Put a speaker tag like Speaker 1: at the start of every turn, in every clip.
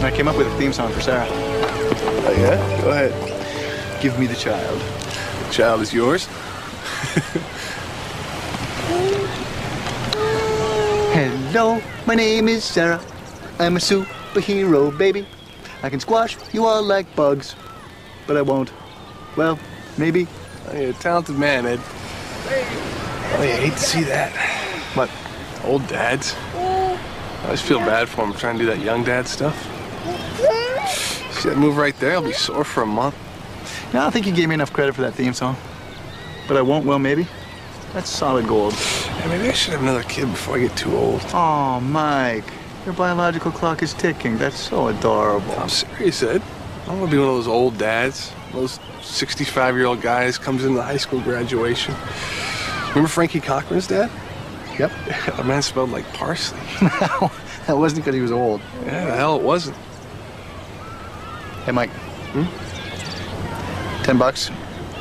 Speaker 1: I came up with a theme song for Sarah.
Speaker 2: Oh, yeah? Go ahead.
Speaker 1: Give me the child.
Speaker 2: The child is yours?
Speaker 1: Hello, my name is Sarah. I'm a superhero, baby. I can squash you all like bugs, but I won't. Well, maybe.
Speaker 2: Oh, you're a talented man, Ed. Oh, you hate to see that.
Speaker 1: What?
Speaker 2: Old dads. I always feel bad for him trying to do that young dad stuff. See that move right there? I'll be sore for a month.
Speaker 1: No, I don't think you gave me enough credit for that theme song. But I won't, well, maybe. That's solid gold.
Speaker 2: Yeah, maybe I should have another kid before I get too old.
Speaker 1: Oh, Mike. Your biological clock is ticking. That's so adorable.
Speaker 2: I'm serious, Ed. I don't want to be one of those old dads. Those 65-year-old guys comes into high school graduation. Remember Frankie Cochran's dad?
Speaker 1: Yep.
Speaker 2: The man smelled like parsley.
Speaker 1: No, that wasn't because he was old.
Speaker 2: Yeah, the hell it wasn't.
Speaker 1: Hey, Mike. $10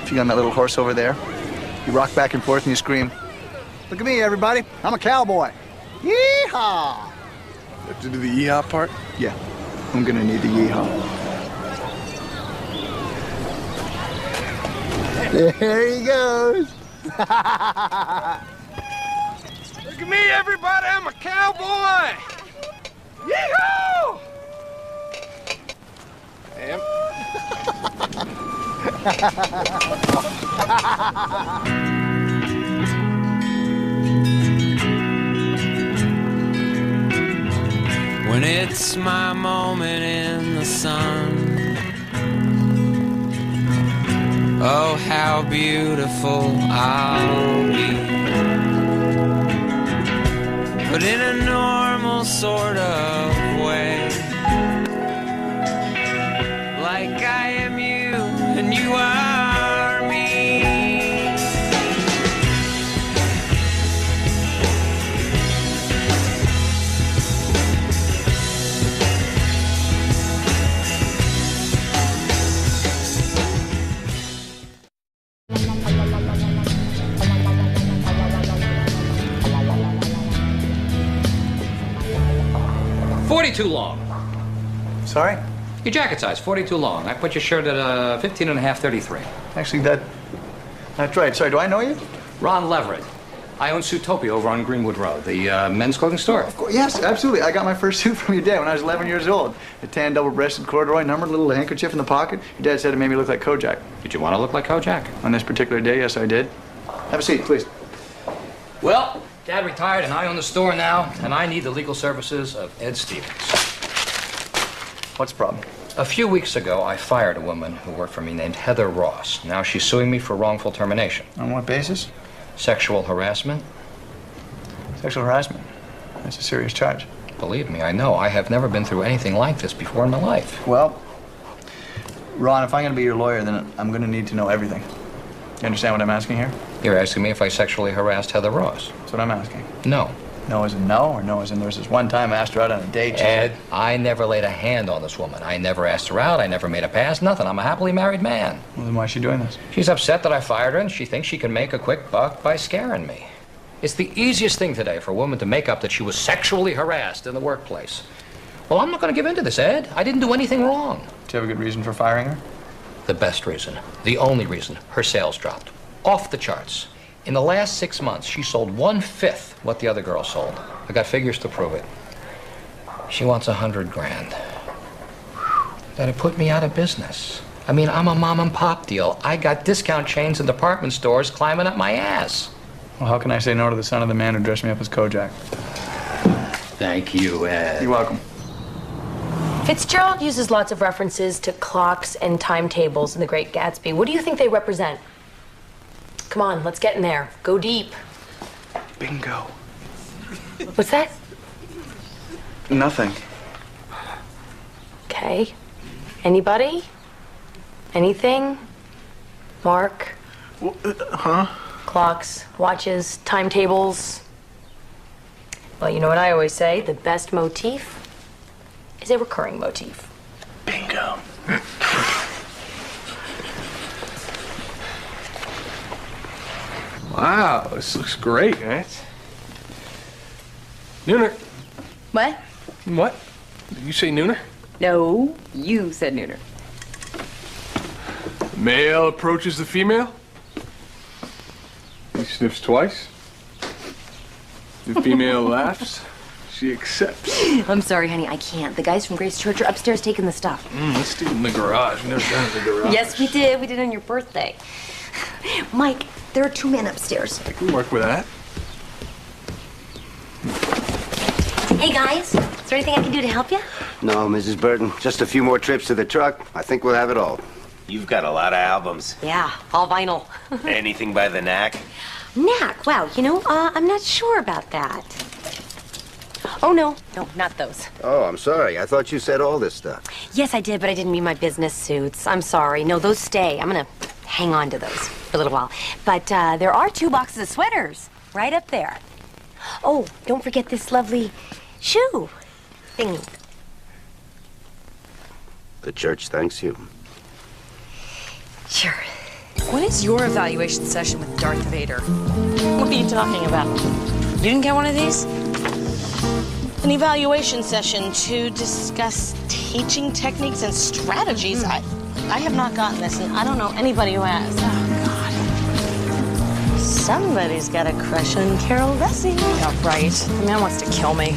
Speaker 1: if you got that little horse over there. You rock back and forth and you scream, "Look at me, everybody. I'm a cowboy. Yee-haw!"
Speaker 2: You have to do the yee-haw part?
Speaker 1: Yeah, I'm gonna need the yee-haw. There he goes.
Speaker 2: Look at me, everybody. I'm a cowboy. Yee-haw! Damn.
Speaker 3: When it's my moment in the sun, oh, how beautiful I'll be. But in a normal sort of way, like I am you and you are me.
Speaker 4: Too long.
Speaker 1: Sorry?
Speaker 4: Your jacket size, 42 long. I put your shirt at 15 and a half, 33.
Speaker 1: Actually, that's right. Sorry, do I know you?
Speaker 4: Ron Leverett. I own Suitopia over on Greenwood Road, the men's clothing store.
Speaker 1: Of course, yes, absolutely. I got my first suit from your dad when I was 11 years old. A tan double-breasted corduroy numbered little handkerchief in the pocket. Your dad said it made me look like Kojak.
Speaker 4: Did you want to look like Kojak?
Speaker 1: On this particular day, yes, I did. Have a seat, please.
Speaker 4: Well, Dad retired and I own the store now, and I need the legal services of Ed Stevens.
Speaker 1: What's the problem?
Speaker 4: A few weeks ago, I fired a woman who worked for me named Heather Ross. Now she's suing me for wrongful termination.
Speaker 1: On what basis?
Speaker 4: Sexual harassment.
Speaker 1: Sexual harassment. That's a serious charge.
Speaker 4: Believe me, I know. I have never been through anything like this before in my life.
Speaker 1: Well, Ron, if I'm going to be your lawyer, then I'm going to need to know everything. You understand what I'm asking here?
Speaker 4: You're asking me if I sexually harassed Heather Ross?
Speaker 1: That's what I'm asking.
Speaker 4: No.
Speaker 1: No as in no, or no as in there was this one time I asked her out on a date?
Speaker 4: Ed, I never laid a hand on this woman. I never asked her out. I never made a pass. Nothing. I'm a happily married man.
Speaker 1: Well, then why is she doing this?
Speaker 4: She's upset that I fired her, and she thinks she can make a quick buck by scaring me. It's the easiest thing today for a woman to make up that she was sexually harassed in the workplace. Well, I'm not going to give in to this, Ed. I didn't do anything wrong.
Speaker 1: Do you have a good reason for firing her?
Speaker 4: The best reason, the only reason, her sales dropped. Off the charts. In the last 6 months, she sold 1/5 what the other girl sold. I got figures to prove it. She wants $100 grand. That'd put me out of business. I mean, I'm a mom and pop deal. I got discount chains and department stores climbing up my ass.
Speaker 1: Well, how can I say no to the son of the man who dressed me up as Kojak?
Speaker 4: Thank you, Ed.
Speaker 1: You're welcome.
Speaker 5: Fitzgerald uses lots of references to clocks and timetables in The Great Gatsby. What do you think they represent? Come on, let's get in there. Go deep.
Speaker 1: Bingo.
Speaker 5: What's that?
Speaker 1: Nothing.
Speaker 5: Okay. Anybody? Anything? Mark?
Speaker 1: Huh?
Speaker 5: Clocks, watches, timetables. Well, you know what I always say, the best motif is a recurring motif.
Speaker 1: Bingo.
Speaker 2: Wow, this looks great, right? Nooner.
Speaker 5: What?
Speaker 2: What? Did you say nooner?
Speaker 6: No, you said neuter.
Speaker 2: Male approaches the female. He sniffs twice. The female laughs. She accepts.
Speaker 6: I'm sorry, honey, I can't. The guys from Grace Church are upstairs taking the stuff.
Speaker 2: Let's do it in the garage. We've never done it in the garage.
Speaker 6: Yes, we did. We did on your birthday. Mike, there are 2 men upstairs.
Speaker 2: I can work with that.
Speaker 6: Hey, guys. Is there anything I can do to help you?
Speaker 7: No, Mrs. Burton. Just a few more trips to the truck. I think we'll have it all.
Speaker 8: You've got a lot of albums.
Speaker 6: Yeah, all vinyl.
Speaker 8: Anything by the Knack?
Speaker 6: Knack? Wow, you know, I'm not sure about that. Oh, no, not those.
Speaker 7: Oh, I'm sorry. I thought you said all this stuff.
Speaker 6: Yes, I did, but I didn't mean my business suits. I'm sorry. No, those stay. I'm gonna hang on to those for a little while. But there are 2 boxes of sweaters right up there. Oh, don't forget this lovely shoe thingy.
Speaker 7: The church thanks you.
Speaker 6: Sure.
Speaker 9: When is your evaluation session with Darth Vader?
Speaker 10: What are you talking about? You didn't get one of these? An evaluation session to discuss teaching techniques and strategies. I have not gotten this, and I don't know anybody who has. Oh, God. Somebody's got a crush on Carol Vesey.
Speaker 9: Yeah, right. The man wants to kill me.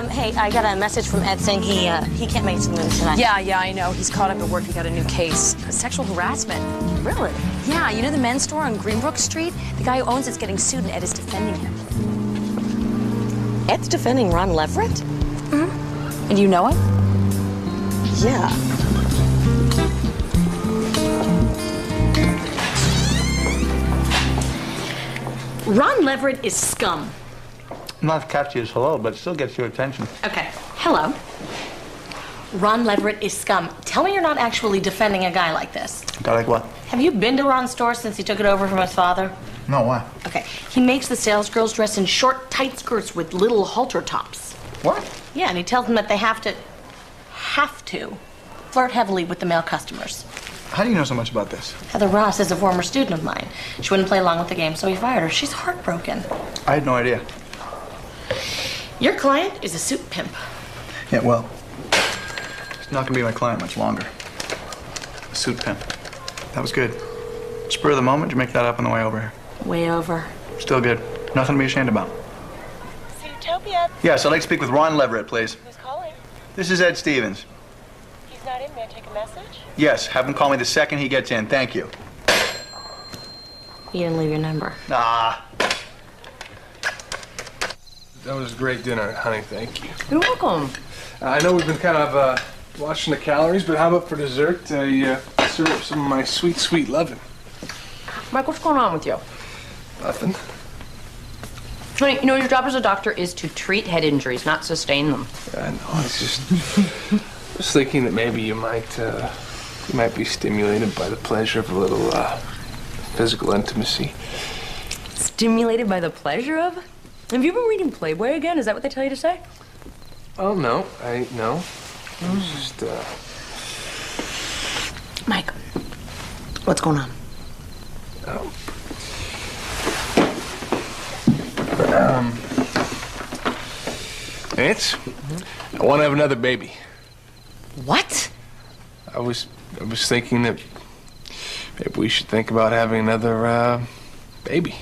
Speaker 10: Hey, I got a message from Ed saying he can't make some moves tonight.
Speaker 9: Yeah, I know. He's caught up at work. He got a new case. Sexual harassment.
Speaker 10: Really?
Speaker 9: Yeah, you know the men's store on Greenbrook Street? The guy who owns it's getting sued and Ed is defending him.
Speaker 10: Ed's defending Ron Leverett?
Speaker 9: Mm-hmm. And you know him?
Speaker 10: Yeah.
Speaker 11: Ron Leverett is scum.
Speaker 1: Not as catchy as hello, but it still gets your attention.
Speaker 11: Okay, hello. Ron Leverett is scum. Tell me you're not actually defending a guy like this.
Speaker 1: Guy like what?
Speaker 11: Have you been to Ron's store since he took it over from his father?
Speaker 1: No, why?
Speaker 11: Okay, he makes the sales girls dress in short, tight skirts with little halter tops.
Speaker 1: What?
Speaker 11: Yeah, and he tells them that they have to flirt heavily with the male customers.
Speaker 1: How do you know so much about this?
Speaker 11: Heather Ross is a former student of mine. She wouldn't play along with the game, so he fired her. She's heartbroken.
Speaker 1: I had no idea.
Speaker 11: Your client is a suit pimp.
Speaker 1: Yeah, well, he's not gonna be my client much longer. A suit pimp. That was good. Spur of the moment, you make that up on the way over here.
Speaker 11: Way over.
Speaker 1: Still good. Nothing to be ashamed about.
Speaker 12: Zootopia.
Speaker 1: Yes, I'd like to speak with Ron Leverett, please.
Speaker 12: Who's calling?
Speaker 1: This is Ed Stevens.
Speaker 12: He's not in. May I take a message?
Speaker 1: Yes, have him call me the second he gets in. Thank you.
Speaker 11: You didn't leave your number.
Speaker 1: Nah.
Speaker 2: That was a great dinner, honey. Thank you.
Speaker 6: You're welcome.
Speaker 2: I know we've been kind of watching the calories, but how about for dessert? I serve up some of my sweet, sweet lovin'.
Speaker 6: Mike, what's going on with you?
Speaker 2: Nothing.
Speaker 6: Honey, you know, your job as a doctor is to treat head injuries, not sustain them.
Speaker 2: I know. I was thinking that maybe you might be stimulated by the pleasure of a little physical intimacy.
Speaker 6: Stimulated by the pleasure of? Have you been reading Playboy again? Is that what they tell you to say?
Speaker 2: Oh, no. No. It was just,
Speaker 11: Mike, what's going on?
Speaker 2: Nance, I want to have another baby.
Speaker 11: What?
Speaker 2: I was thinking that maybe we should think about having another baby.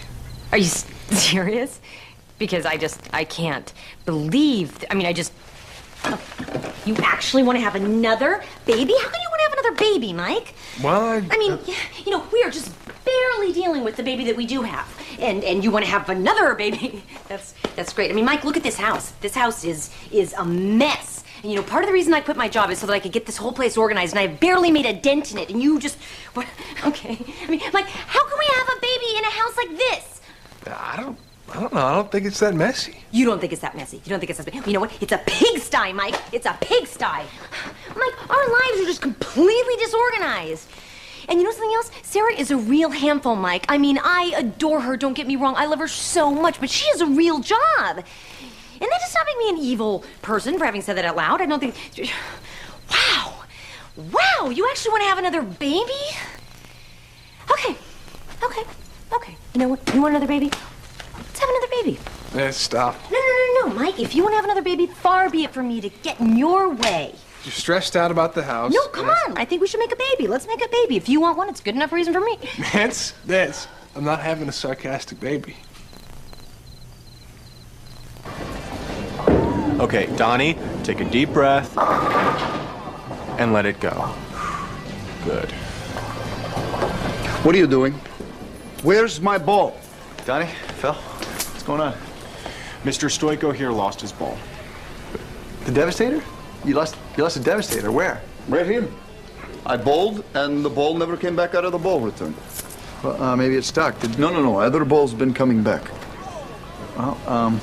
Speaker 6: Are you serious? Because I can't believe,
Speaker 11: You actually want to have another baby? How can you want to have another baby, Mike?
Speaker 2: Well,
Speaker 11: we are just barely dealing with the baby that we do have. And you want to have another baby. That's great. Mike, look at this house. This house is a mess. And, part of the reason I quit my job is so that I could get this whole place organized, and I barely made a dent in it, and you just... Okay. Mike, how can we have a baby in a house like this?
Speaker 2: I don't know. I don't think it's that messy.
Speaker 11: You don't think it's that messy. You don't think it's that messy. You know what? It's a pigsty, Mike. It's a pigsty. Mike, our lives are just completely disorganized. And you know something else? Sarah is a real handful, Mike. I adore her, don't get me wrong. I love her so much, but she has a real job. And that does not make me an evil person for having said that out loud. I don't think... Wow, you actually want to have another baby? Okay. You know what? You want another baby? Let's have another baby.
Speaker 2: Yeah, stop.
Speaker 11: No. Mike, if you want to have another baby, far be it from me to get in your way.
Speaker 2: You're stressed out about the house.
Speaker 11: No, come on. I think we should make a baby. Let's make a baby. If you want one, it's good enough reason for me.
Speaker 2: That's. I'm not having a sarcastic baby.
Speaker 13: Okay, Donnie, take a deep breath and let it go. Good.
Speaker 1: What are you doing? Where's my ball? Donnie, Phil, what's going on?
Speaker 13: Mr. Stoico here lost his ball.
Speaker 1: The Devastator? You lost the Devastator. Where?
Speaker 14: Right here. I bowled, and the ball never came back out of the ball return.
Speaker 1: Well, maybe it's stuck.
Speaker 14: No. Other ball's been coming back.
Speaker 1: Well,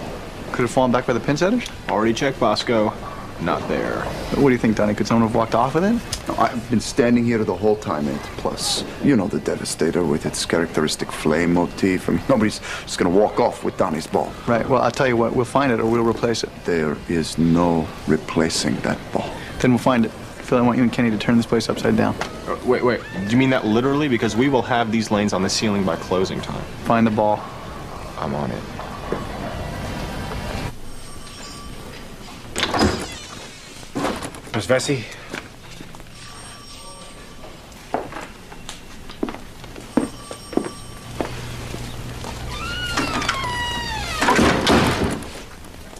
Speaker 1: could have fallen back by the pin setters?
Speaker 13: Already checked, Bosco. Not there.
Speaker 1: What do you think, Donnie? Could someone have walked off with it?
Speaker 14: No, I've been standing here the whole time, and plus, you know the Devastator with its characteristic flame motif. I mean, nobody's just gonna walk off with Donnie's ball.
Speaker 1: Right, well, I'll tell you what, we'll find it or we'll replace it.
Speaker 14: There is no replacing that ball.
Speaker 1: Then we'll find it. Phil, I want you and Kenny to turn this place upside down.
Speaker 13: Wait. Do you mean that literally? Because we will have these lanes on the ceiling by closing time.
Speaker 1: Find the ball.
Speaker 13: I'm on it. Miss Vesey?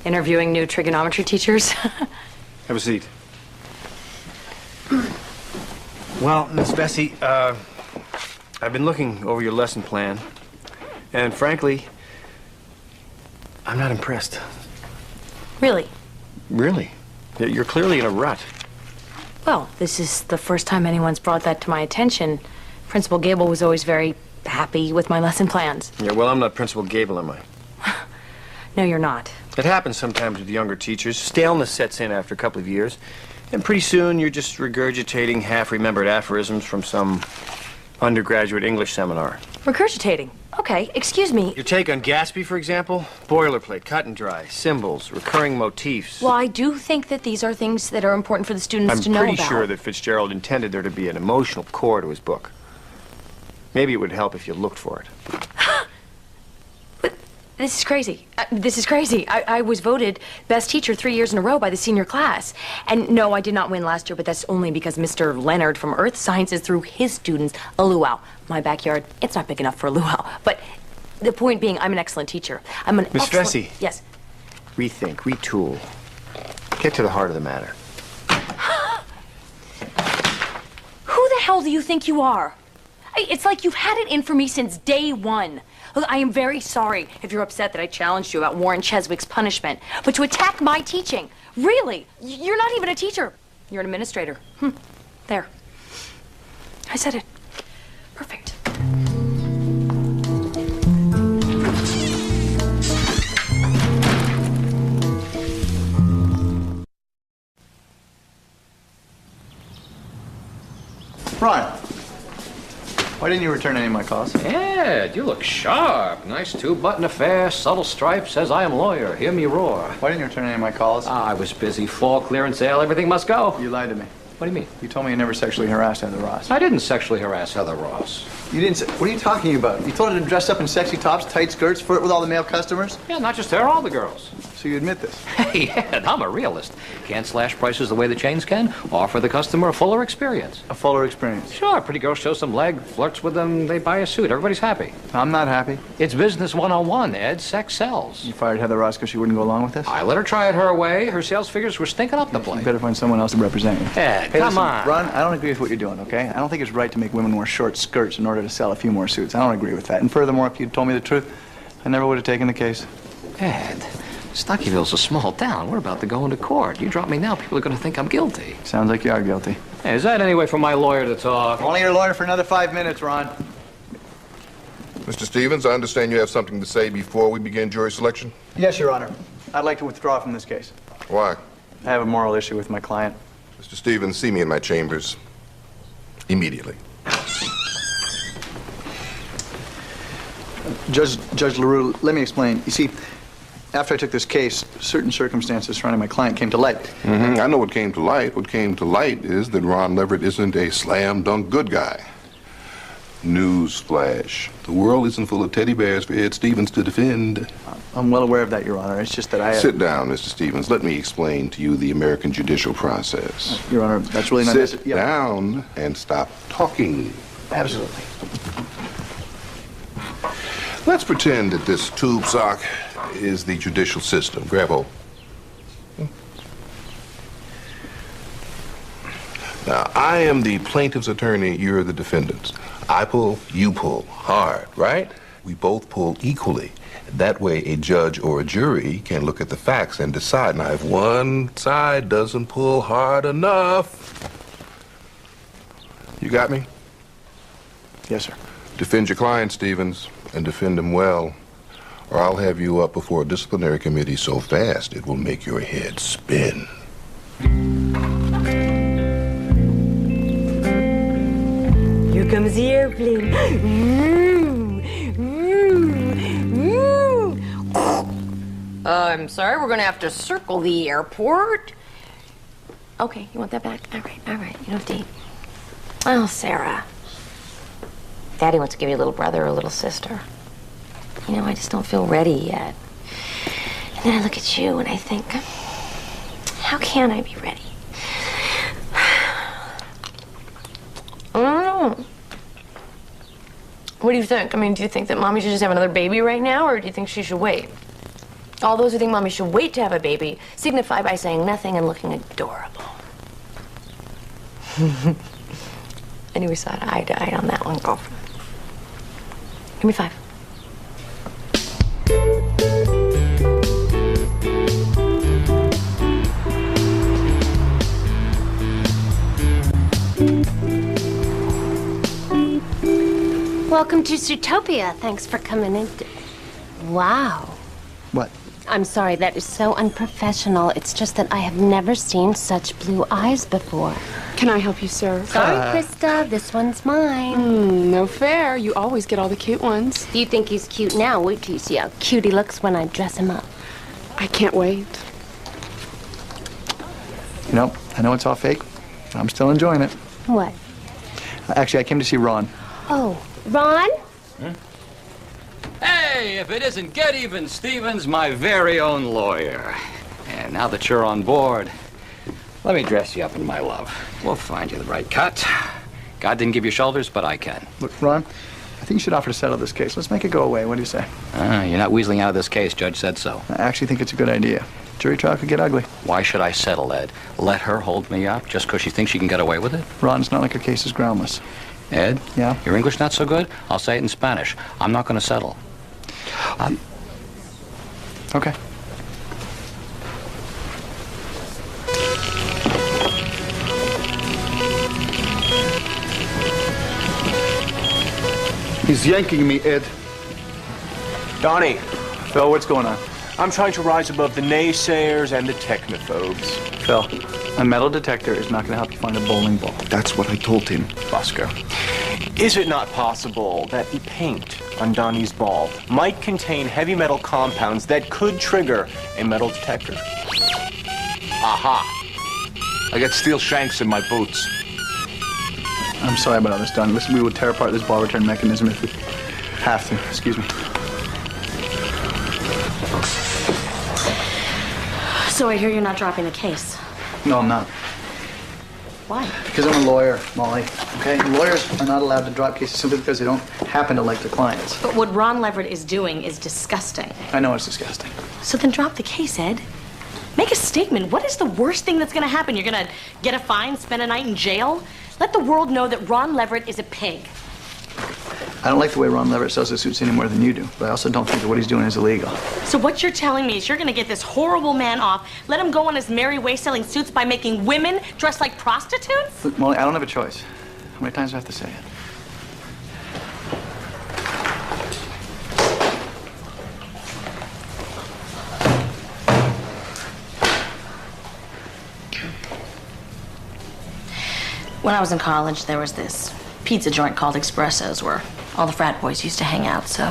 Speaker 5: Interviewing new trigonometry teachers.
Speaker 15: Have a seat. Well, Miss Vesey, I've been looking over your lesson plan, and frankly, I'm not impressed.
Speaker 5: Really?
Speaker 15: Really? You're clearly in a rut.
Speaker 5: Well, this is the first time anyone's brought that to my attention. Principal Gable was always very happy with my lesson plans.
Speaker 15: Yeah, well, I'm not Principal Gable, am I?
Speaker 5: No, you're not.
Speaker 15: It happens sometimes with younger teachers. Staleness sets in after a couple of years, and pretty soon you're just regurgitating half-remembered aphorisms from some undergraduate English seminar.
Speaker 5: Regurgitating? Okay, excuse me.
Speaker 15: Your take on Gatsby, for example? Boilerplate, cut and dry, symbols, recurring motifs.
Speaker 5: Well, I do think that these are things that are important for the students to know about.
Speaker 15: I'm pretty sure that Fitzgerald intended there to be an emotional core to his book. Maybe it would help if you looked for it.
Speaker 5: But this is crazy. This is crazy. I was voted best teacher 3 years in a row by the senior class. And no, I did not win last year, but that's only because Mr. Leonard from Earth Sciences threw his students a luau. My backyard, it's not big enough for a luau. But the point being, I'm an excellent teacher. I'm an
Speaker 15: Miss
Speaker 5: excellent...
Speaker 15: Vesey.
Speaker 5: Yes.
Speaker 15: Rethink, retool. Get to the heart of the matter.
Speaker 5: Who the hell do you think you are? It's like you've had it in for me since day one. Look, I am very sorry if you're upset that I challenged you about Warren Cheswick's punishment. But to attack my teaching, really? You're not even a teacher. You're an administrator. There. I said it. Perfect.
Speaker 1: Ron, why didn't you return any of my calls?
Speaker 4: Ed, you look sharp. Nice two-button affair, subtle stripe, says I am lawyer. Hear me roar.
Speaker 1: Why didn't you return any of my calls?
Speaker 4: I was busy. Fall, clearance sale, everything must go.
Speaker 1: You lied to me.
Speaker 4: What do you mean?
Speaker 1: You told me you never sexually harassed Heather Ross.
Speaker 4: I didn't sexually harass Heather Ross.
Speaker 1: You didn't say... What are you talking about? You told her to dress up in sexy tops, tight skirts, flirt with all the male customers?
Speaker 4: Yeah, not just her, all the girls.
Speaker 1: So you admit this?
Speaker 4: Hey, Ed, I'm a realist. Can't slash prices the way the chains can. Offer the customer a fuller experience.
Speaker 1: A fuller experience?
Speaker 4: Sure. Pretty girl shows some leg, flirts with them, they buy a suit. Everybody's happy.
Speaker 1: I'm not happy.
Speaker 4: It's business 101, Ed. Sex sells.
Speaker 1: You fired Heather Ross because she wouldn't go along with this?
Speaker 4: I let her try it her way. Her sales figures were stinking up the place.
Speaker 1: You better find someone else to represent you.
Speaker 4: Ed,
Speaker 1: Hey,
Speaker 4: come
Speaker 1: listen,
Speaker 4: on.
Speaker 1: Ron, I don't agree with what you're doing, okay? I don't think it's right to make women wear short skirts in order to sell a few more suits. I don't agree with that. And furthermore, if you'd told me the truth, I never would have taken the case.
Speaker 4: Ed, Stuckyville's a small town. We're about to go into court. You drop me now, people are going to think I'm guilty.
Speaker 1: Sounds like you are guilty.
Speaker 4: Hey, is that any way for my lawyer to talk?
Speaker 1: Only your lawyer for another 5 minutes, Ron.
Speaker 16: Mr. Stevens, I understand you have something to say before we begin jury selection?
Speaker 1: Yes, Your Honor. I'd like to withdraw from this case.
Speaker 16: Why?
Speaker 1: I have a moral issue with my client.
Speaker 16: Mr. Stevens, see me in my chambers immediately.
Speaker 1: Judge LaRue, let me explain. You see, after I took this case, certain circumstances surrounding my client came to light.
Speaker 16: I know what came to light. What came to light is that Ron Leverett isn't a slam-dunk good guy. Newsflash. The world isn't full of teddy bears for Ed Stevens to defend.
Speaker 1: I'm well aware of that, Your Honor. It's just that I...
Speaker 16: Sit down, Mr. Stevens. Let me explain to you the American judicial process.
Speaker 1: Your Honor, that's really not...
Speaker 16: Sit down and stop talking.
Speaker 1: Absolutely.
Speaker 16: Let's pretend that this tube sock is the judicial system. Grab hold. Now, I am the plaintiff's attorney, you're the defendant's. I pull, you pull. Hard, right? We both pull equally. That way, a judge or a jury can look at the facts and decide. Now, if one side doesn't pull hard enough... You got me?
Speaker 1: Yes, sir.
Speaker 16: Defend your client, Stevens, and defend him well, or I'll have you up before a disciplinary committee so fast it will make your head spin.
Speaker 11: Here comes the airplane. I'm sorry, we're gonna have to circle the airport. Okay, you want that back? All right, you don't have to eat. Oh, Sarah. Daddy wants to give you a little brother or a little sister. You know, I just don't feel ready yet. And then I look at you and I think, how can I be ready? I don't know. What do you think? I mean, do you think that Mommy should just have another baby right now, or do you think she should wait? All those who think Mommy should wait to have a baby signify by saying nothing and looking adorable. Anyway, so eye to eye on that one, girlfriend. Give me 5.
Speaker 6: Welcome to Zootopia. Thanks for coming in. Wow.
Speaker 1: What?
Speaker 6: I'm sorry, that is so unprofessional. It's just that I have never seen such blue eyes before.
Speaker 17: Can I help you, sir?
Speaker 6: Sorry, Krista. This one's mine.
Speaker 17: No fair. You always get all the cute ones.
Speaker 6: You think he's cute now? Wait till you see how cute he looks when I dress him up.
Speaker 17: I can't wait.
Speaker 1: You know, I know it's all fake, but I'm still enjoying it.
Speaker 6: What?
Speaker 1: Actually, I came to see Ron.
Speaker 6: Oh, Ron?
Speaker 4: Hey, if it isn't Get Even Stevens, my very own lawyer. And now that you're on board, let me dress you up in my love. We'll find you the right cut. God didn't give you shoulders, but I can.
Speaker 1: Look, Ron, I think you should offer to settle this case. Let's make it go away. What do you say?
Speaker 4: You're not weaseling out of this case. Judge said so.
Speaker 1: I actually think it's a good idea. Jury trial could get ugly.
Speaker 4: Why should I settle, Ed? Let her hold me up just because she thinks she can get away with it?
Speaker 1: Ron, it's not like her case is groundless.
Speaker 4: Ed?
Speaker 1: Yeah?
Speaker 4: Your English not so good? I'll say it in Spanish. I'm not going to settle.
Speaker 1: Okay. He's yanking me, Ed.
Speaker 15: Donnie.
Speaker 1: Phil, what's going on?
Speaker 15: I'm trying to rise above the naysayers and the technophobes.
Speaker 1: Phil, a metal detector is not going to help you find a bowling ball.
Speaker 14: That's what I told him.
Speaker 15: Busker. Is it not possible that the paint on Donnie's ball might contain heavy metal compounds that could trigger a metal detector?
Speaker 18: Aha! I got steel shanks in my boots.
Speaker 1: I'm sorry about all this, Don. Listen, we will tear apart this ball return mechanism if we have to. Excuse me.
Speaker 11: So I hear you're not dropping the case.
Speaker 1: No, I'm not.
Speaker 11: Why?
Speaker 1: Because I'm a lawyer, Molly. Okay? Lawyers are not allowed to drop cases simply because they don't happen to like their clients.
Speaker 11: But what Ron Leverett is doing is disgusting.
Speaker 1: I know it's disgusting.
Speaker 11: So then drop the case, Ed. Make a statement. What is the worst thing that's going to happen? You're going to get a fine, spend a night in jail? Let the world know that Ron Leverett is a pig.
Speaker 1: I don't like the way Ron Leverett sells his suits any more than you do, but I also don't think that what he's doing is illegal.
Speaker 11: So what you're telling me is you're going to get this horrible man off, let him go on his merry way selling suits by making women dress like prostitutes?
Speaker 1: Look, Molly, I don't have a choice. How many times do I have to say it?
Speaker 11: When I was in college, there was this pizza joint called Espresso's where all the frat boys used to hang out. So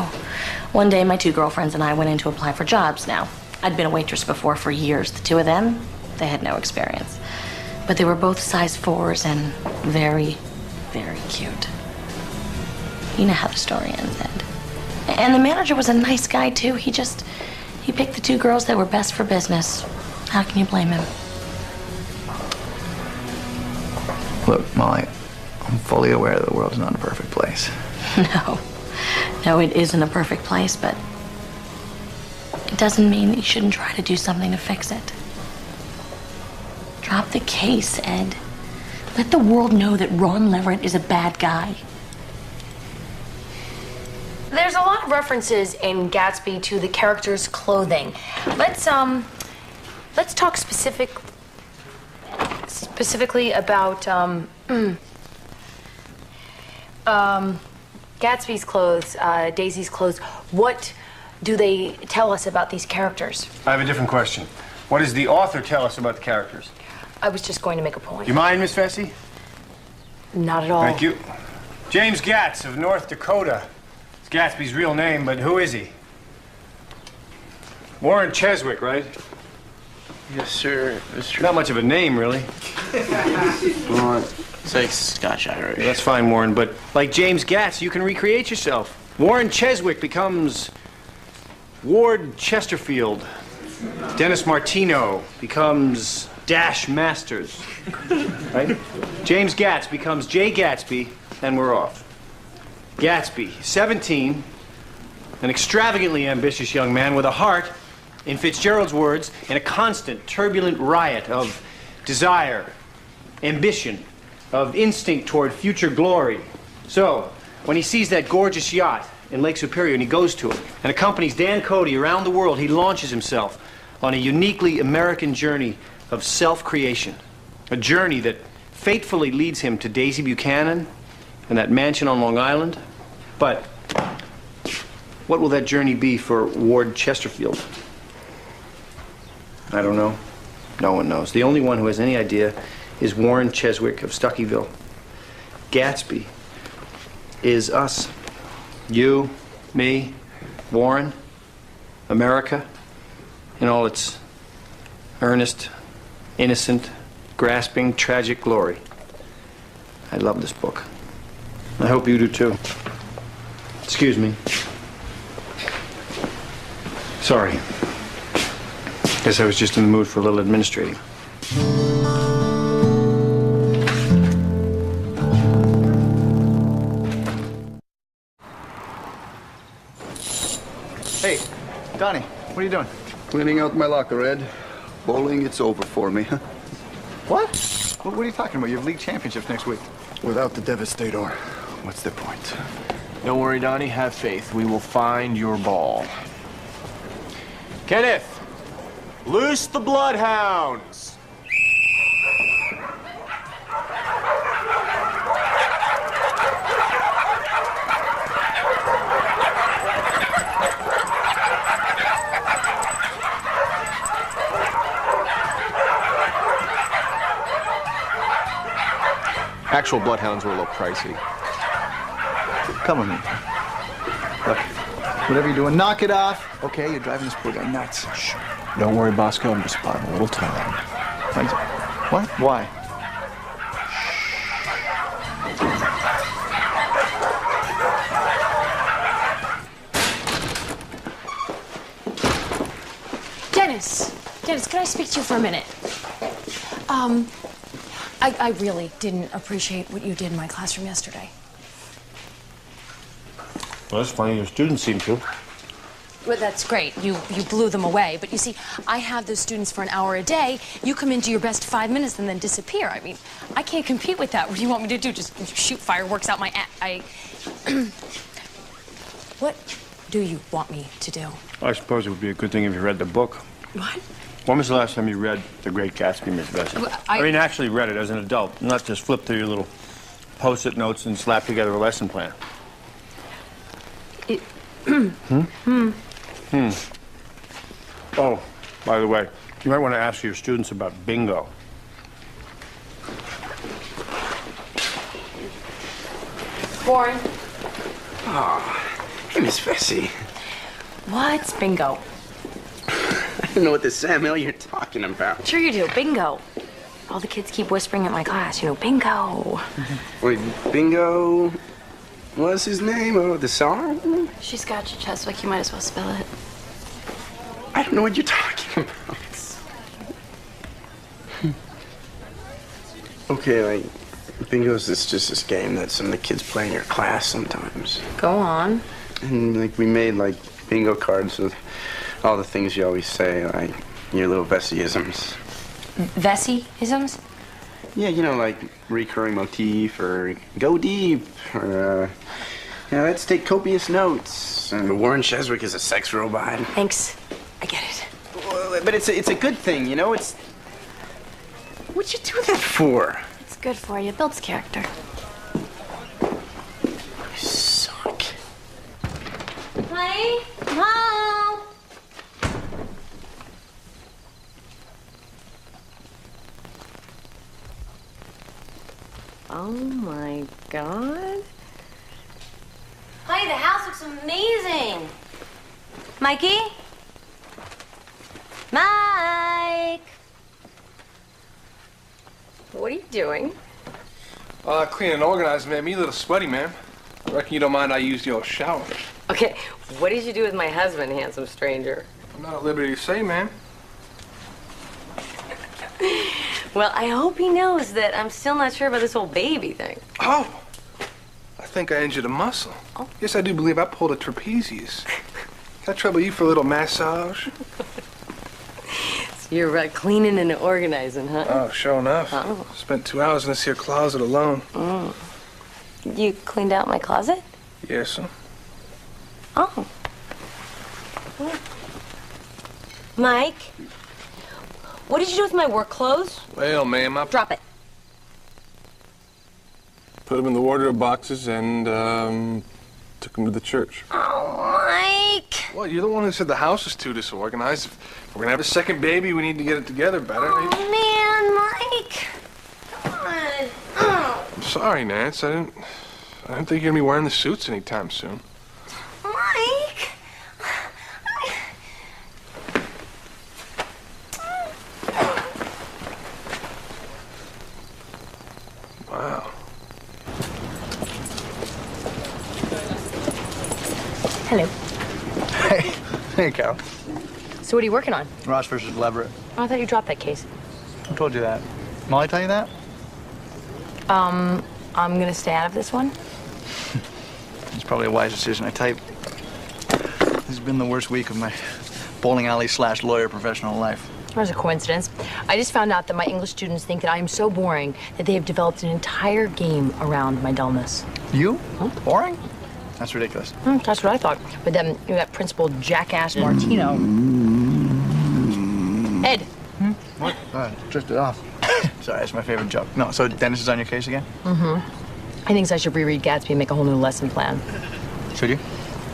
Speaker 11: one day, my 2 girlfriends and I went in to apply for jobs. Now, I'd been a waitress before for years. The 2 of them, they had no experience. But they were both size 4s and very, very cute.
Speaker 10: You know how the story ends, Ed. And the manager was a nice guy, too. He picked the two girls that were best for business. How can you blame him?
Speaker 1: Look, Molly, I'm fully aware that the world's not a perfect place.
Speaker 10: No, it isn't a perfect place, but it doesn't mean that you shouldn't try to do something to fix it. Drop the case, Ed. Let the world know that Ron Leverett is a bad guy.
Speaker 5: There's a lot of references in Gatsby to the character's clothing. Let's talk specifically about Gatsby's clothes, Daisy's clothes. What do they tell us about these characters?
Speaker 15: I have a different question. What does the author tell us about the characters?
Speaker 5: I was just going to make a point.
Speaker 15: You mind, Miss Vesey?
Speaker 5: Not at all.
Speaker 15: Thank you. James Gatz of North Dakota. It's Gatsby's real name, but who is he? Warren Cheswick, right?
Speaker 19: Yes, sir. That's true.
Speaker 15: Not much of a name, really.
Speaker 19: Well, it's like Scotch-Irish.
Speaker 15: That's fine, Warren, but like James Gatz, you can recreate yourself. Warren Cheswick becomes Ward Chesterfield. Dennis Martino becomes Dash Masters. Right? James Gatz becomes Jay Gatsby, and we're off. Gatsby, 17, an extravagantly ambitious young man with a heart, in Fitzgerald's words, in a constant, turbulent riot of desire, ambition, of instinct toward future glory. So, when he sees that gorgeous yacht in Lake Superior and he goes to it and accompanies Dan Cody around the world, he launches himself on a uniquely American journey of self-creation. A journey that fatefully leads him to Daisy Buchanan and that mansion on Long Island. But what will that journey be for Ward Chesterfield? I don't know. No one knows. The only one who has any idea is Warren Cheswick of Stuckyville. Gatsby is us. You, me, Warren, America, in all its earnest, innocent, grasping, tragic glory. I love this book. I hope you do too. Excuse me. Sorry. Guess I was just in the mood for a little administrating.
Speaker 1: Hey, Donnie, what are you doing?
Speaker 14: Cleaning out my locker, Ed. Bowling, it's over for me.
Speaker 1: What? What are you talking about? You have league championships next week.
Speaker 14: Without the Devastator, what's the point?
Speaker 13: Don't worry, Donnie. Have faith. We will find your ball. Kenneth, loose the bloodhounds. Actual bloodhounds were a little pricey.
Speaker 1: Come with me. Look, whatever you're doing, knock it off. Okay, you're driving this poor guy nuts. Shh.
Speaker 13: Don't worry, Bosco. I'm just buying a little time.
Speaker 1: What? Why?
Speaker 5: Dennis, can I speak to you for a minute? I really didn't appreciate what you did in my classroom yesterday.
Speaker 15: Well, that's funny. Your students seem to.
Speaker 5: Well, that's great. You blew them away. But you see, I have those students for an hour a day. You come into your best 5 minutes and then disappear. I mean, I can't compete with that. What do you want me to do? Just shoot fireworks out my ass? What do you want me to do?
Speaker 15: I suppose it would be a good thing if you read the book.
Speaker 5: What?
Speaker 15: When was the last time you read The Great Gatsby, Miss Bessie? I mean, actually read it as an adult, not just flip through your little post-it notes and slap together a lesson plan. Oh, by the way, you might want to ask your students about bingo.
Speaker 5: Warren.
Speaker 19: Oh, hey, Miss Vesey.
Speaker 5: What's bingo?
Speaker 19: I don't know what the Sam Hill you're talking about.
Speaker 5: Sure you do. Bingo. All the kids keep whispering at my class, bingo.
Speaker 19: Wait, bingo? What's his name? Oh, the song?
Speaker 9: She's got you, Cheswick. You might as well spell it.
Speaker 19: I don't know what you're talking about. Okay, like, bingo's is just this game that some of the kids play in your class sometimes.
Speaker 9: Go on.
Speaker 19: And, like, we made, like, bingo cards with all the things you always say, like your little Vesey-isms.
Speaker 9: Vesey-isms?
Speaker 19: Yeah, you know, like recurring motif or go deep or, let's take copious notes. And Warren Cheswick is a sex robot.
Speaker 9: Thanks. I get it.
Speaker 19: Well, but it's a good thing, you know? It's... What'd you do that for?
Speaker 9: It's good for you. It builds character.
Speaker 19: You suck.
Speaker 11: Hi, Mom. Oh my God. Hi, the house looks amazing. Mikey? Mike! What are you doing?
Speaker 2: Clean and organized, man. Me a little sweaty, man. I reckon you don't mind I used your shower.
Speaker 11: Okay, what did you do with my husband, handsome stranger?
Speaker 2: I'm not at liberty to say, man.
Speaker 11: Well, I hope he knows that I'm still not sure about this whole baby thing.
Speaker 2: Oh! I think I injured a muscle. Oh. Yes, I do believe I pulled a trapezius. Can I trouble you for a little massage?
Speaker 11: So you're cleaning and organizing, huh?
Speaker 2: Oh, sure enough.
Speaker 11: Oh.
Speaker 2: Spent 2 hours in this here closet alone.
Speaker 11: Mm. You cleaned out my closet?
Speaker 2: Yes, sir.
Speaker 11: Oh. Mike, what did you do with my work clothes?
Speaker 2: Well, ma'am, I
Speaker 11: Drop it.
Speaker 2: put them in the wardrobe boxes and took them to the church.
Speaker 11: Oh, Mike.
Speaker 2: Well, you're the one who said the house is too disorganized. If we're gonna have a second baby, we need to get it together better.
Speaker 11: Oh, man, Mike. Come on. Oh.
Speaker 2: I'm sorry, Nance. I didn't think you're gonna be wearing the suits anytime soon.
Speaker 11: Mike.
Speaker 2: Wow.
Speaker 9: Hello.
Speaker 1: Hey. Hey, Carol.
Speaker 9: So what are you working on?
Speaker 1: Ross versus Leverett.
Speaker 9: Oh, I thought you dropped that case.
Speaker 1: Who told you that? Molly tell you that?
Speaker 9: I'm gonna stay out of this one.
Speaker 1: It's probably a wise decision. I tell you, this has been the worst week of my bowling alley / lawyer professional life.
Speaker 9: There's a coincidence. I just found out that my English students think that I am so boring that they have developed an entire game around my dullness.
Speaker 1: You? Huh? Boring? That's ridiculous.
Speaker 9: That's what I thought. But then you got Principal Jackass Martino. Ed.
Speaker 1: What? Drifted off. Sorry, that's my favorite joke. No, so Dennis is on your case again?
Speaker 9: Mm-hmm. He thinks I should reread Gatsby and make a whole new lesson plan.
Speaker 1: Should you?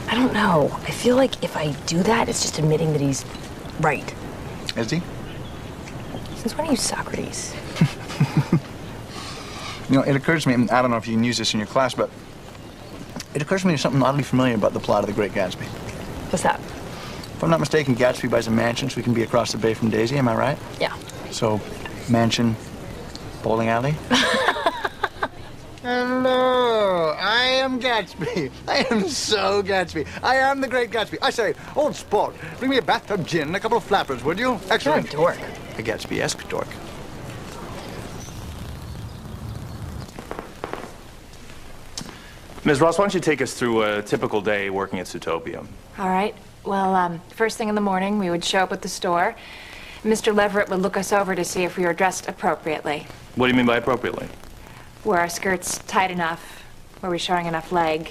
Speaker 9: I don't know. I feel like if I do that, it's just admitting that he's right.
Speaker 1: Is he?
Speaker 9: Since when are you Socrates?
Speaker 1: You know, it occurs to me, and I don't know if you can use this in your class, but it occurs to me there's something oddly familiar about the plot of The Great Gatsby.
Speaker 9: What's that?
Speaker 1: If I'm not mistaken, Gatsby buys a mansion so he can be across the bay from Daisy, am I right?
Speaker 9: Yeah.
Speaker 1: So, mansion, bowling alley? Hello, I am Gatsby. I am so Gatsby. I am the Great Gatsby. I say, old sport, bring me a bathtub gin and a couple of flappers, would you? Excellent.
Speaker 9: You're a dork.
Speaker 1: A Gatsby-esque dork.
Speaker 13: Ms. Ross, why don't you take us through a typical day working at Zootopia?
Speaker 20: All right. Well, first thing in the morning, we would show up at the store. Mr. Leverett would look us over to see if we were dressed appropriately.
Speaker 13: What do you mean by appropriately?
Speaker 20: Were our skirts tight enough? Were we showing enough leg?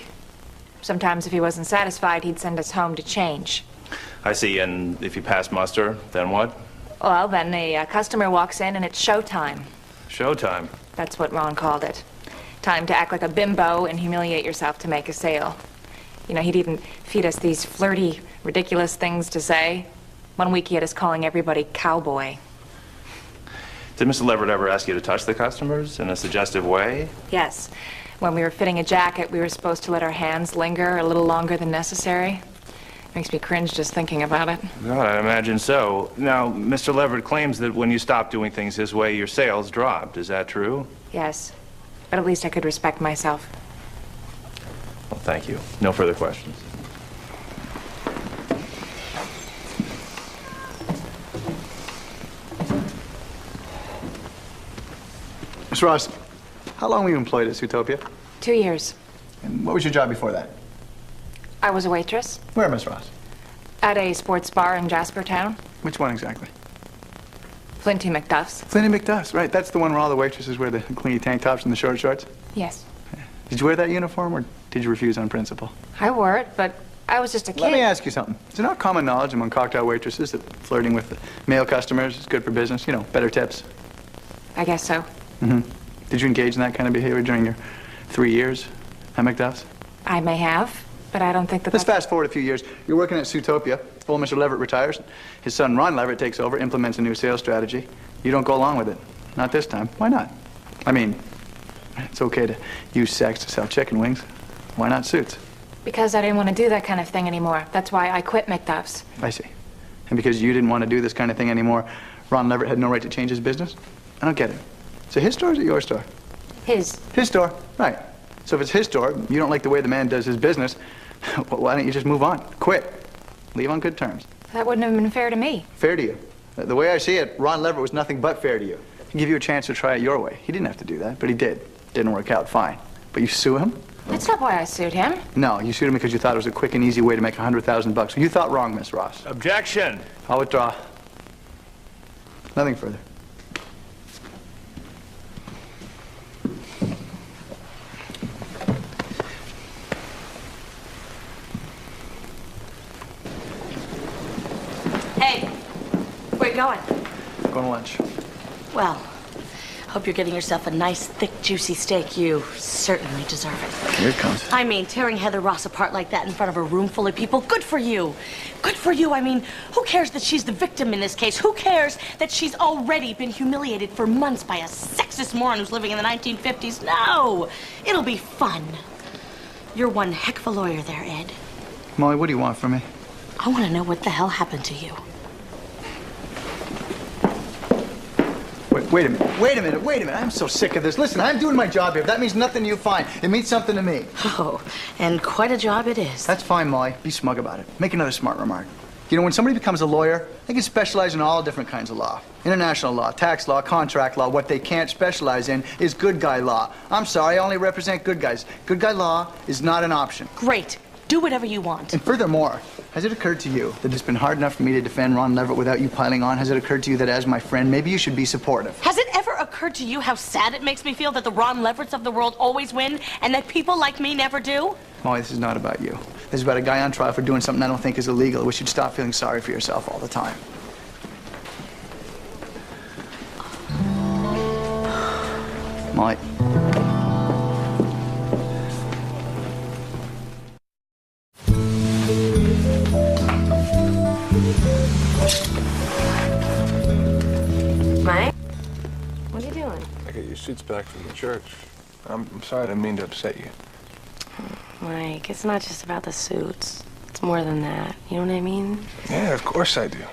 Speaker 20: Sometimes if he wasn't satisfied, he'd send us home to change.
Speaker 13: I see, and if you pass muster, then what?
Speaker 20: Well, then the customer walks in and it's showtime.
Speaker 13: Showtime.
Speaker 20: That's what Ron called it. Time to act like a bimbo and humiliate yourself to make a sale. You know, he'd even feed us these flirty, ridiculous things to say. One week he had us calling everybody cowboy.
Speaker 13: Did Mr. Leverett ever ask you to touch the customers in a suggestive way?
Speaker 20: Yes. When we were fitting a jacket, we were supposed to let our hands linger a little longer than necessary. Makes me cringe just thinking about it.
Speaker 13: God, I imagine so. Now, Mr. Leverett claims that when you stopped doing things his way, your sales dropped. Is that true?
Speaker 20: Yes. But at least I could respect myself.
Speaker 13: Well, thank you. No further questions.
Speaker 1: Miss Ross, how long were you employed at Zootopia?
Speaker 20: 2 years.
Speaker 1: And what was your job before that?
Speaker 20: I was a waitress
Speaker 1: Where, Miss Ross?
Speaker 20: at a sports bar in Jaspertown.
Speaker 1: Which one exactly?
Speaker 20: Flinty McDuff's.
Speaker 1: Flinty McDuff's, right. That's the one where all the waitresses wear the clingy tank tops and the short shorts.
Speaker 20: Yes.
Speaker 1: Did you wear that uniform, or did you refuse on principle?
Speaker 20: I wore it, but I was just a kid.
Speaker 1: Let me ask you something. Is it not common knowledge among cocktail waitresses that flirting with the male customers is good for business? You know, better tips.
Speaker 20: I guess so.
Speaker 1: Mm-hmm. Did you engage in that kind of behavior during your 3 years at McDuff's?
Speaker 20: I may have, but I don't think that.
Speaker 1: Let's fast forward a few years. You're working at Zootopia. Old Mr. Leverett retires. His son, Ron Leverett, takes over, implements a new sales strategy. You don't go along with it. Not this time. Why not? I mean, it's okay to use sex to sell chicken wings. Why not Suits?
Speaker 20: Because I didn't want to do that kind of thing anymore. That's why I quit McDuff's.
Speaker 1: I see. And because you didn't want to do this kind of thing anymore, Ron Leverett had no right to change his business? I don't get it. Is it his store or is it your store?
Speaker 20: His.
Speaker 1: His store, right. So if it's his store, you don't like the way the man does his business, well, why don't you just move on? Quit. Leave on good terms.
Speaker 20: That wouldn't have been fair to me.
Speaker 1: Fair to you. The way I see it, Ron Leverett was nothing but fair to you. He gave you a chance to try it your way. He didn't have to do that, but he did. Didn't work out, fine. But you sue him?
Speaker 20: That's not why I sued him.
Speaker 1: No, you sued him because you thought it was a quick and easy way to make $100,000. You thought wrong, Miss Ross.
Speaker 13: Objection.
Speaker 1: I'll withdraw. Nothing further.
Speaker 10: Hey, where you going?
Speaker 1: Going to lunch.
Speaker 10: Well, hope you're getting yourself a nice, thick, juicy steak. You certainly deserve it.
Speaker 1: Here it comes.
Speaker 10: I mean, tearing Heather Ross apart like that in front of a room full of people, good for you. Good for you. I mean, who cares that she's the victim in this case? Who cares that she's already been humiliated for months by a sexist moron who's living in the 1950s? No, it'll be fun. You're one heck of a lawyer there, Ed.
Speaker 1: Molly, what do you want from me?
Speaker 10: I want to know what the hell happened to you.
Speaker 1: Wait a minute. I'm so sick of this. Listen, I'm doing my job here. If that means nothing to you, fine. It means something to me.
Speaker 10: Oh, and quite a job it is.
Speaker 1: That's fine, Molly. Be smug about it. Make another smart remark. You know, when somebody becomes a lawyer, they can specialize in all different kinds of law. International law, tax law, contract law. What they can't specialize in is good guy law. I'm sorry, I only represent good guys. Good guy law is not an option.
Speaker 10: Great. Do whatever you want.
Speaker 1: And furthermore, has it occurred to you that it's been hard enough for me to defend Ron Leverett without you piling on? Has it occurred to you that as my friend, maybe you should be supportive?
Speaker 10: Has it ever occurred to you how sad it makes me feel that the Ron Leveretts of the world always win and that people like me never do?
Speaker 1: Molly, this is not about you. This is about a guy on trial for doing something I don't think is illegal. I wish you'd stop feeling sorry for yourself all the time. Molly.
Speaker 6: Mike? What are you doing?
Speaker 2: I got your suits back from the church. I'm sorry, I didn't mean to upset you.
Speaker 6: Mike, it's not just about the suits. It's more than that. You know what I mean?
Speaker 2: Yeah, of course I do.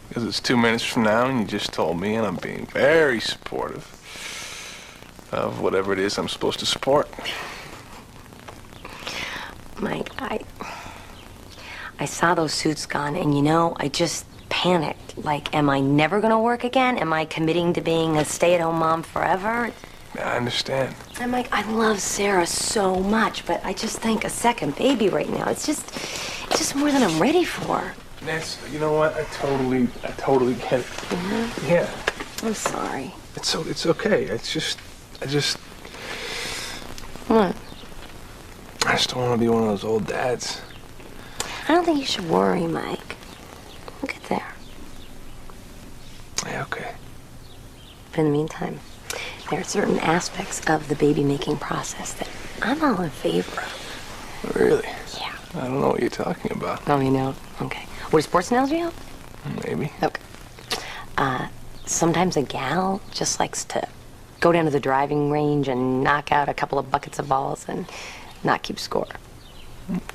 Speaker 2: Because it's 2 minutes from now and you just told me, and I'm being very supportive of whatever it is I'm supposed to support.
Speaker 6: Mike, I saw those suits gone, and you know, I just panicked. Like, am I never gonna work again? Am I committing to being a stay-at-home mom forever?
Speaker 2: Yeah, I understand.
Speaker 6: I'm like, I love Sarah so much, but I just think a second baby right now, it's just more than I'm ready for.
Speaker 2: Nancy, you know what? I totally get it.
Speaker 6: Mm-hmm.
Speaker 2: Yeah.
Speaker 6: I'm sorry.
Speaker 2: It's okay. I just.
Speaker 6: What?
Speaker 2: I just don't want to be one of those old dads.
Speaker 6: I don't think you should worry, Mike. We'll get there.
Speaker 2: Yeah, okay.
Speaker 6: But in the meantime, there are certain aspects of the baby-making process that I'm all in favor of.
Speaker 2: Really?
Speaker 6: Yeah.
Speaker 2: I don't know what you're talking about.
Speaker 6: Oh, you know? Okay. Would a sports analogy help?
Speaker 2: Maybe.
Speaker 6: Okay. Sometimes a gal just likes to go down to the driving range and knock out a couple of buckets of balls and not keep score.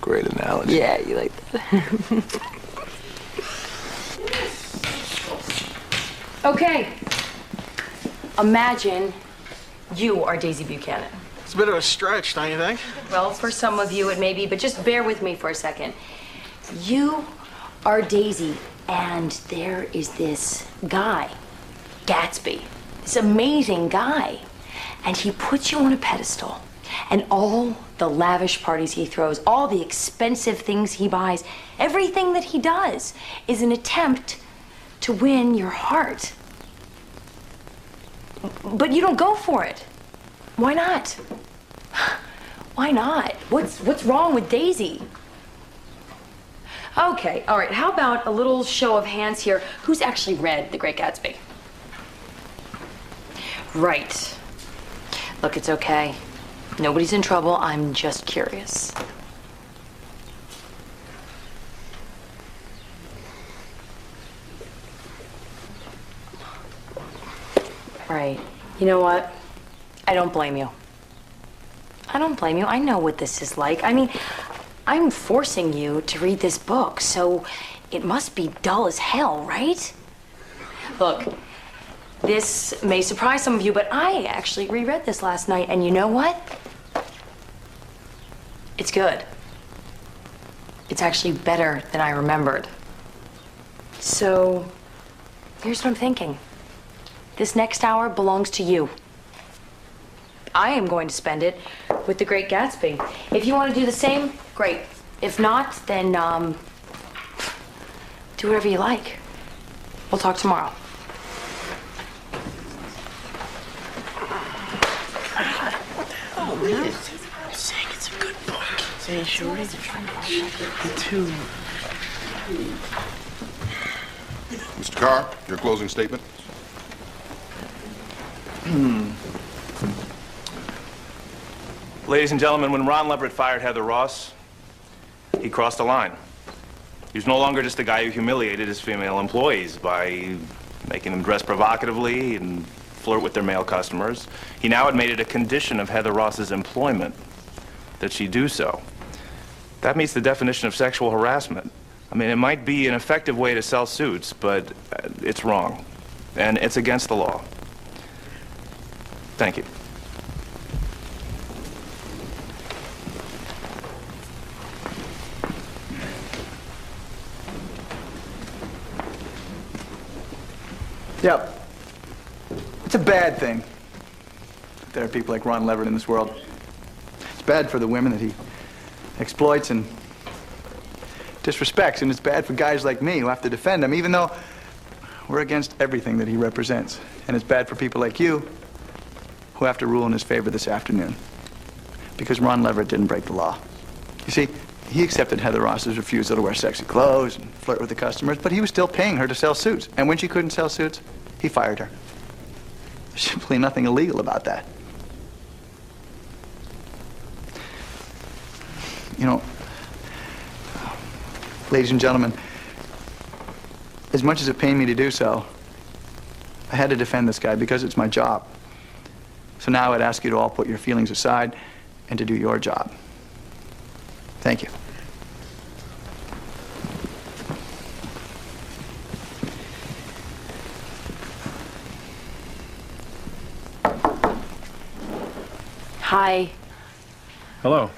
Speaker 2: Great analogy.
Speaker 6: Yeah, you like that.
Speaker 5: Okay. Imagine you are Daisy Buchanan.
Speaker 15: It's a bit of a stretch, don't you think?
Speaker 11: Well, for some of you it may be, but just bear with me for a second. You are Daisy, and there is this guy, Gatsby, this amazing guy, and he puts you on a pedestal, and all the lavish parties he throws, all the expensive things he buys, everything that he does is an attempt to win your heart. But you don't go for it. Why not? Why not? What's wrong with Daisy? Okay, all right, how about a little show of hands here? Who's actually read The Great Gatsby? Right. Look, it's okay. Nobody's in trouble. I'm just curious. Right. You know what? I don't blame you. I don't blame you. I know what this is like. I mean, I'm forcing you to read this book, so it must be dull as hell, right? Look, this may surprise some of you, but I actually reread this last night, and you know what? It's good. It's actually better than I remembered. So, here's what I'm thinking. This next hour belongs to you. I am going to spend it with The Great Gatsby. If you want to do the same, great. If not, then, do whatever you like. We'll talk tomorrow.
Speaker 19: Oh, man. I'm saying it's a good book. Say, sure is. Me too.
Speaker 16: Mr. Carr, your closing statement.
Speaker 13: Ladies and gentlemen, when Ron Leverett fired Heather Ross, he crossed a line. He was no longer just a guy who humiliated his female employees by making them dress provocatively and flirt with their male customers. He now had made it a condition of Heather Ross's employment that she do so. That meets the definition of sexual harassment. I mean, it might be an effective way to sell suits, but it's wrong, and it's against the law. Thank you.
Speaker 1: Yep. It's a bad thing that there are people like Ron Leverett in this world. It's bad for the women that he exploits and disrespects, and it's bad for guys like me who have to defend him, even though we're against everything that he represents. And it's bad for people like you who have to rule in his favor this afternoon, because Ron Leverett didn't break the law. You see, he accepted Heather Ross's refusal to wear sexy clothes and flirt with the customers, but he was still paying her to sell suits. And when she couldn't sell suits, he fired her. There's simply nothing illegal about that. You know, ladies and gentlemen, as much as it pained me to do so, I had to defend this guy because it's my job. So now I'd ask you to all put your feelings aside and to do your job. Thank you.
Speaker 11: Hi.
Speaker 15: Hello.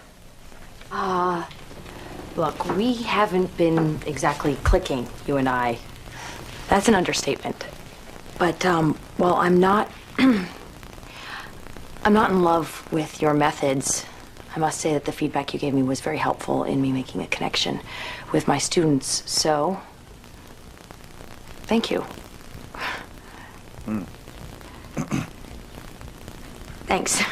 Speaker 11: Look, we haven't been exactly clicking, you and I. That's an understatement. But, well, I'm not in love with your methods. I must say that the feedback you gave me was very helpful in me making a connection with my students, so thank you. Thanks.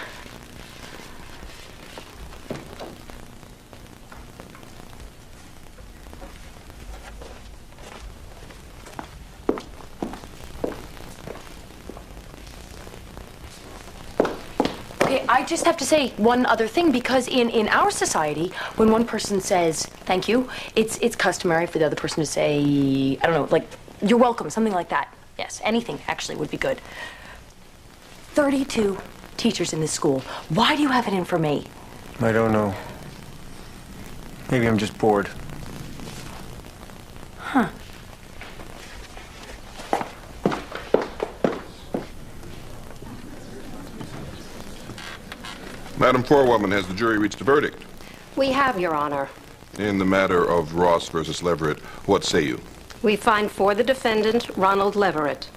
Speaker 11: Okay, I just have to say one other thing, because in our society, when one person says thank you, it's customary for the other person to say, I don't know, like, you're welcome, something like that. Yes, anything actually would be good. 32 teachers in this school. Why do you have it in for me?
Speaker 15: I don't know. Maybe I'm just bored.
Speaker 11: Huh.
Speaker 16: Madam Forewoman, has the jury reached a verdict?
Speaker 21: We have, Your Honor.
Speaker 16: In the matter of Ross versus Leverett, what say you?
Speaker 21: We find for the defendant, Ronald Leverett.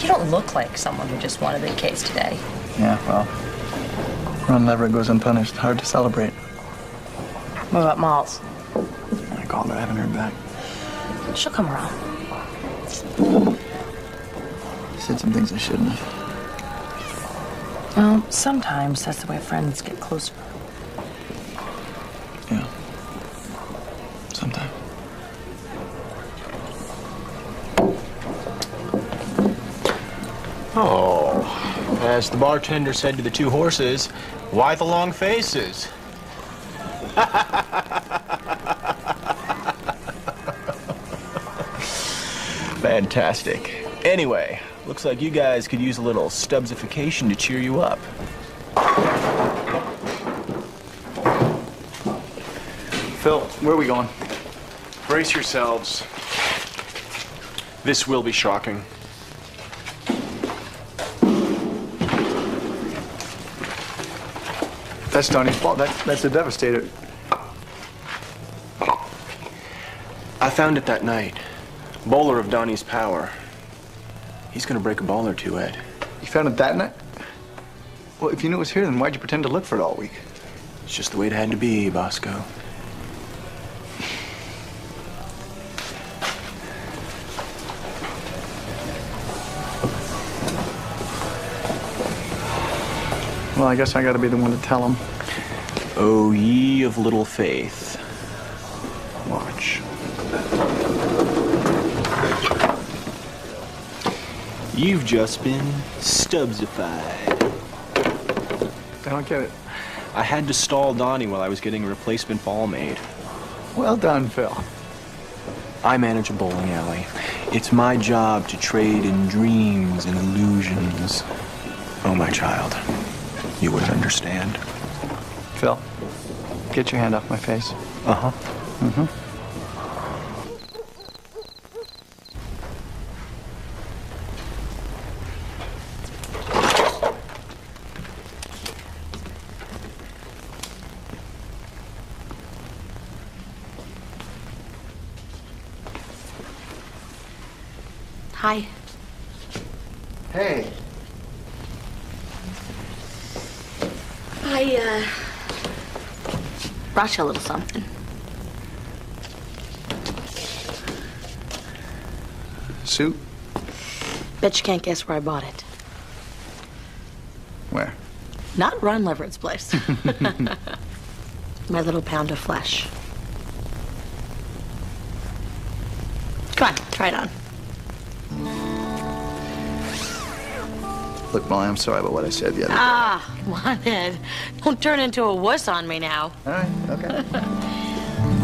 Speaker 9: You don't look like someone who just won a big case today.
Speaker 1: Yeah, well, Ron Leverett goes unpunished. Hard to celebrate.
Speaker 9: What about Malls?
Speaker 1: I called her. I haven't heard back.
Speaker 9: She'll come around.
Speaker 1: Said some things I shouldn't have.
Speaker 9: Well, sometimes that's the way friends get closer.
Speaker 1: Yeah. Sometimes.
Speaker 15: Oh, as the bartender said to the two horses, why the long faces? Fantastic. Anyway, looks like you guys could use a little Stubbsification to cheer you up.
Speaker 1: Phil, where are we going?
Speaker 15: Brace yourselves. This will be shocking.
Speaker 1: That's Donnie's fault. That's a devastator.
Speaker 15: I found it that night. Bowler of Donnie's power. He's gonna break a ball or two, Ed.
Speaker 1: You found it that night? Well, if you knew it was here, then why'd you pretend to look for it all week?
Speaker 15: It's just the way it had to be, Bosco.
Speaker 1: Well, I guess I gotta be the one to tell him.
Speaker 15: Oh, ye of little faith. Watch. You've just been Stubbsified.
Speaker 1: I don't get it.
Speaker 15: I had to stall Donnie while I was getting a replacement ball made.
Speaker 1: Well done, Phil.
Speaker 15: I manage a bowling alley. It's my job to trade in dreams and illusions. Oh, my child, you would understand.
Speaker 1: Phil, get your hand off my face.
Speaker 15: Uh-huh.
Speaker 1: Mm-hmm.
Speaker 21: Hi.
Speaker 1: Hey.
Speaker 21: I, brought you a little something.
Speaker 1: Suit?
Speaker 21: Bet you can't guess where I bought it.
Speaker 1: Where?
Speaker 21: Not Ron Leverett's place. My little pound of flesh. Come on, try it on.
Speaker 1: Look, Molly, I'm sorry about what I said the other day.
Speaker 21: Ah, come on, Ed. Don't turn into a wuss on me now.
Speaker 1: All right, okay.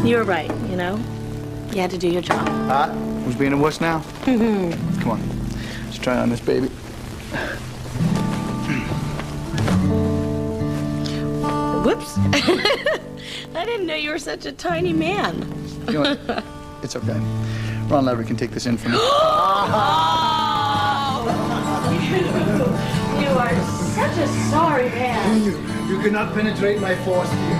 Speaker 21: You were right, you know? You had to do your job.
Speaker 1: Who's being a wuss now? Come on, let's try on this baby.
Speaker 21: Whoops. I didn't know you were such a tiny man.
Speaker 1: You know what? It's okay. Ron Leverett can take this in for me.
Speaker 21: You are such a sorry man.
Speaker 1: You cannot penetrate my force, dear.